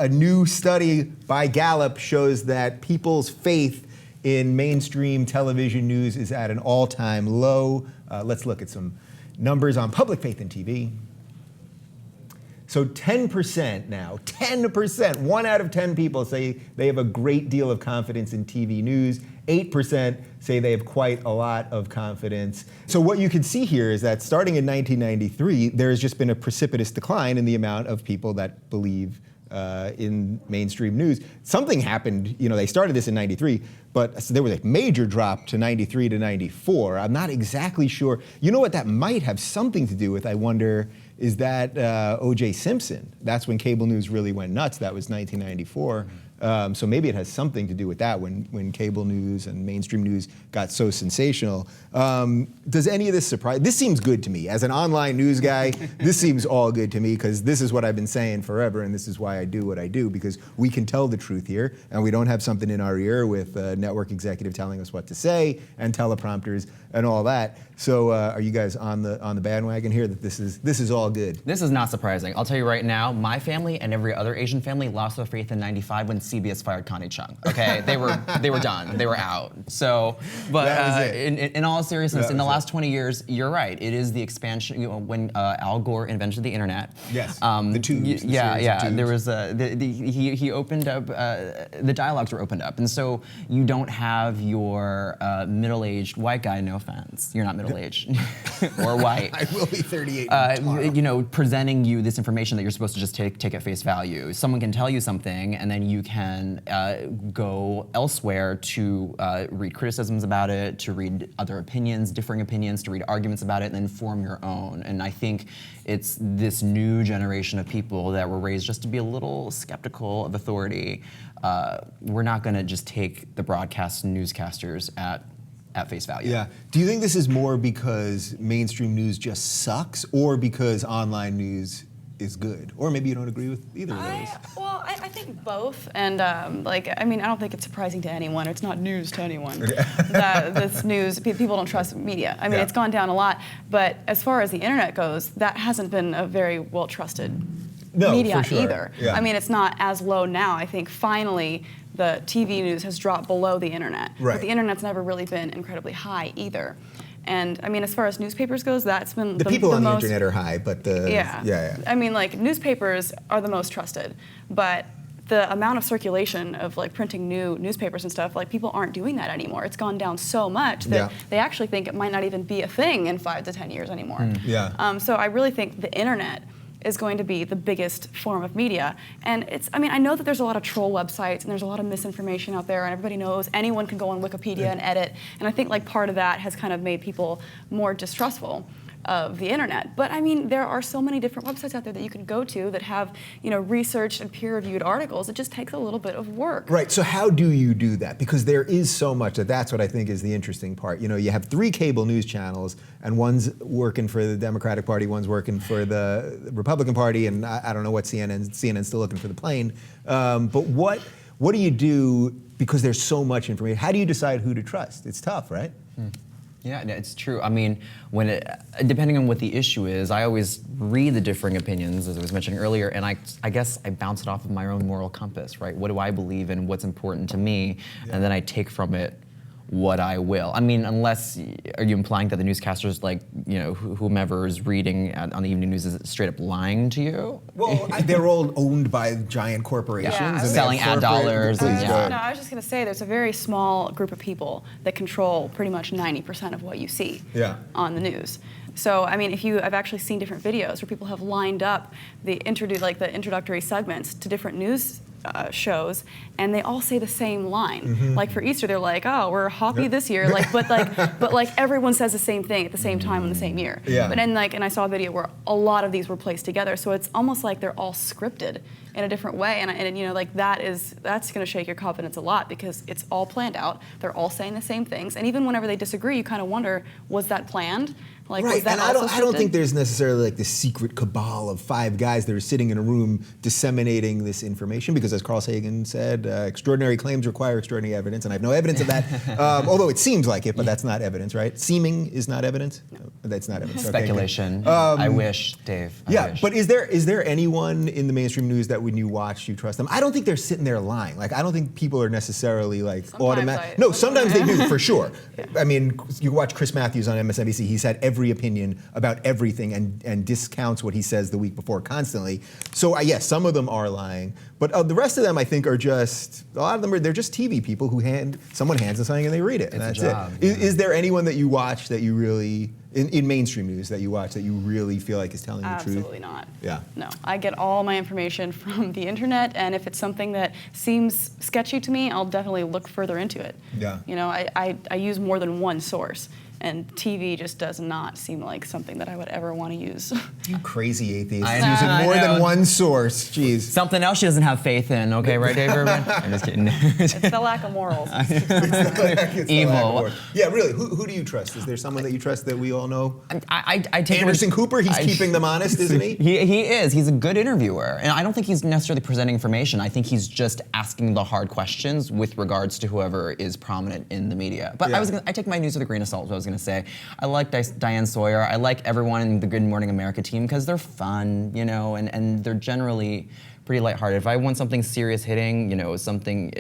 A new study by Gallup shows that people's faith in mainstream television news is at an all-time low. Let's look at some numbers on public faith in TV. So 10% now, 10%, 1 out of 10 people say they have a great deal of confidence in TV news. 8% say they have quite a lot of confidence. So what you can see here is that starting in 1993, there has just been a precipitous decline in the amount of people that believe in mainstream news. Something happened, they started this in 93, but there was a major drop to 93 to 94. I'm not exactly sure. You know what that might have something to do with, I wonder, is that O.J. Simpson. That's when cable news really went nuts. That was 1994. So maybe it has something to do with that when cable news and mainstream news got so sensational. Does any of this surprise? This seems good to me. As an online news guy, this seems all good to me because this is what I've been saying forever, and this is why I do what I do, because we can tell the truth here, and we don't have something in our ear with a network executive telling us what to say and teleprompters and all that. So are you guys on the bandwagon here that this is all good? This is not surprising. I'll tell you right now, my family and every other Asian family lost their faith in '95 when CBS fired Connie Chung. Okay, they were done. They were out. So, but in all seriousness, in the last 20 years, you're right. It is the expansion. When Al Gore invented the internet. Yes. The tubes. There was he opened up. The dialogues were opened up, and so you don't have your middle-aged white guy. No offense, you're not middle-aged or white. I will be 38 tomorrow. Presenting you this information that you're supposed to just take at face value. Someone can tell you something, and then you can go elsewhere to read criticisms about it, to read other opinions, differing opinions, to read arguments about it, and then form your own. And I think it's this new generation of people that were raised just to be a little skeptical of authority. We're not going to just take the broadcast newscasters at face value. Yeah. Do you think this is more because mainstream news just sucks, or because online news is good? Or maybe you don't agree with either of those. I think both. And I don't think it's surprising to anyone. It's not news to anyone that this news, people don't trust media. I mean, it's gone down a lot. But as far as the internet goes, that hasn't been a very well trusted media either. Yeah. I mean, it's not as low now. I think finally the TV news has dropped below the internet. Right. But the internet's never really been incredibly high either. And I mean, as far as newspapers goes, that's been the people on the most, internet are high, but I mean, newspapers are the most trusted, but the amount of circulation of printing new newspapers and stuff, people aren't doing that anymore. It's gone down so much that they actually think it might not even be a thing in 5 to 10 years anymore. So I really think the internet is going to be the biggest form of media. And I know that there's a lot of troll websites and there's a lot of misinformation out there, and everybody knows anyone can go on Wikipedia and edit. And I think part of that has kind of made people more distrustful of the internet. But I mean, there are so many different websites out there that you can go to that have, researched and peer-reviewed articles. It just takes a little bit of work. Right, so how do you do that? Because there is so much that's what I think is the interesting part. You have 3 cable news channels, and one's working for the Democratic Party, one's working for the Republican Party, and I don't know what CNN's still looking for the plane. But what do you do, because there's so much information? How do you decide who to trust? It's tough, right? Yeah, it's true. I mean, depending on what the issue is, I always read the differing opinions, as I was mentioning earlier, and I guess I bounce it off of my own moral compass, right? What do I believe in? What's important to me? And then I take from it what I will. I mean, are you implying that the newscasters, whomever is reading on the evening news is straight up lying to you? Well, they're all owned by giant corporations. Yeah. And selling ad dollars. No, I was just going to say there's a very small group of people that control pretty much 90% of what you see on the news. So, I mean, I've actually seen different videos where people have lined up the introductory segments to different news shows, and they all say the same line. For Easter, they're like, "Oh, we're happy this year," but everyone says the same thing at the same time in the same year. Yeah. But then and I saw a video where a lot of these were placed together, so it's almost like they're all scripted in a different way, and that's going to shake your confidence a lot because it's all planned out. They're all saying the same things, and even whenever they disagree, you kind of wonder, was that planned? Right, was that and also I don't think there's necessarily this secret cabal of 5 guys that are sitting in a room disseminating this information, because as Carl Sagan said, extraordinary claims require extraordinary evidence, and I have no evidence of that, although it seems like it, but that's not evidence, right? Seeming is not evidence? No. That's not evidence. Speculation. I wish, Dave. I wish. But is there anyone in the mainstream news that that when you watch, you trust them. I don't think they're sitting there lying. Like, I don't think people are necessarily like automatic. No, sometimes they do, for sure. Yeah. I mean, you watch Chris Matthews on MSNBC, he's had every opinion about everything and discounts what he says the week before constantly. So yes, some of them are lying, but the rest of them I think are just, a lot of them they're just TV people who someone hands them something and they read it, and that's it. Yeah. Is there anyone that you watch that you really, in mainstream news that you watch that you really feel like is telling the truth? Absolutely not. Yeah. No, I get all my information from the internet, and if it's something that seems sketchy to me, I'll definitely look further into it. Yeah. You know, I use more than one source, and TV just does not seem like something that I would ever want to use. You crazy atheist. I know, using more than one source. Jeez. Something else she doesn't have faith in, okay, right, Dave Rubin? I'm just kidding. It's the lack of morals. It's Evil. Yeah, really. Who do you trust? Is there someone that you trust that we all know? I take Anderson Cooper, he's keeping them honest, isn't he? He is. He's a good interviewer. And I don't think he's necessarily presenting information. I think he's just asking the hard questions with regards to whoever is prominent in the media. But Yeah. I take my news with a grain of salt, is what I was going to say. I like Diane Sawyer. I like everyone in the Good Morning America team because they're fun, you know, and they're generally pretty lighthearted. If I want something serious hitting, you know, something,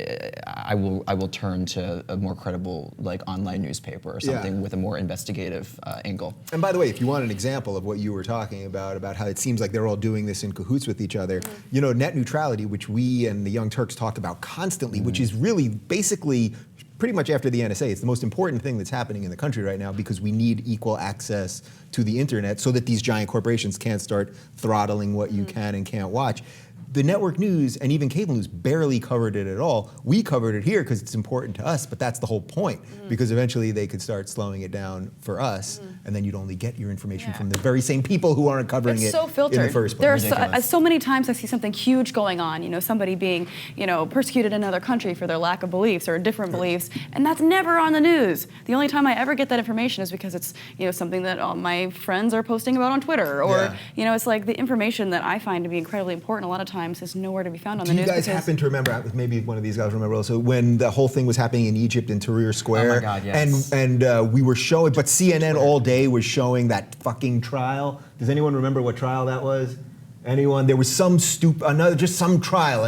I will turn to a more credible, like, online newspaper or something with a more investigative angle. And by the way, if you want an example of what you were talking about how it seems like they're all doing this in cahoots with each other, you know, net neutrality, which we and the Young Turks talk about constantly, which is really basically pretty much after the NSA, it's the most important thing that's happening in the country right now because we need equal access to the internet so that these giant corporations can't start throttling what you can and can't watch. The network news and even cable news barely covered it at all. We covered it here because it's important to us, but that's the whole point, because eventually they could start slowing it down for us, and then you'd only get your information from the very same people who aren't covering it so filtered. in the first place. There are so many times I see something huge going on, you know, somebody being, you know, persecuted in another country for their lack of beliefs or different beliefs, and that's never on the news. The only time I ever get that information is because it's, you know, something that all my friends are posting about on Twitter, or, you know, it's like the information that I find to be incredibly important a lot of times is nowhere to be found on the news. Do you guys happen to remember, maybe one of these guys remember also, when the whole thing was happening in Egypt in Tahrir Square? Oh my God, yes. And we were showing, but CNN all day was showing that fucking trial. Does anyone remember what trial that was? Anyone? There was some another trial,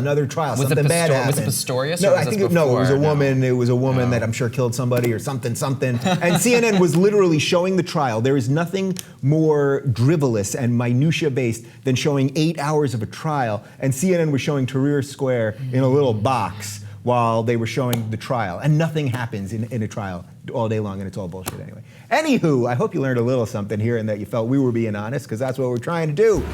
something bad happened. Was it Pistorius? No, or was I think this it was a woman. No. It was a woman that I'm sure killed somebody or something. And CNN was literally showing the trial. There is nothing more drivelous and minutia based than showing 8 hours of a trial. And CNN was showing Tahrir Square in a little box while they were showing the trial. And nothing happens in a trial all day long, and it's all bullshit anyway. Anywho, I hope you learned a little something here and that you felt we were being honest, because that's what we're trying to do.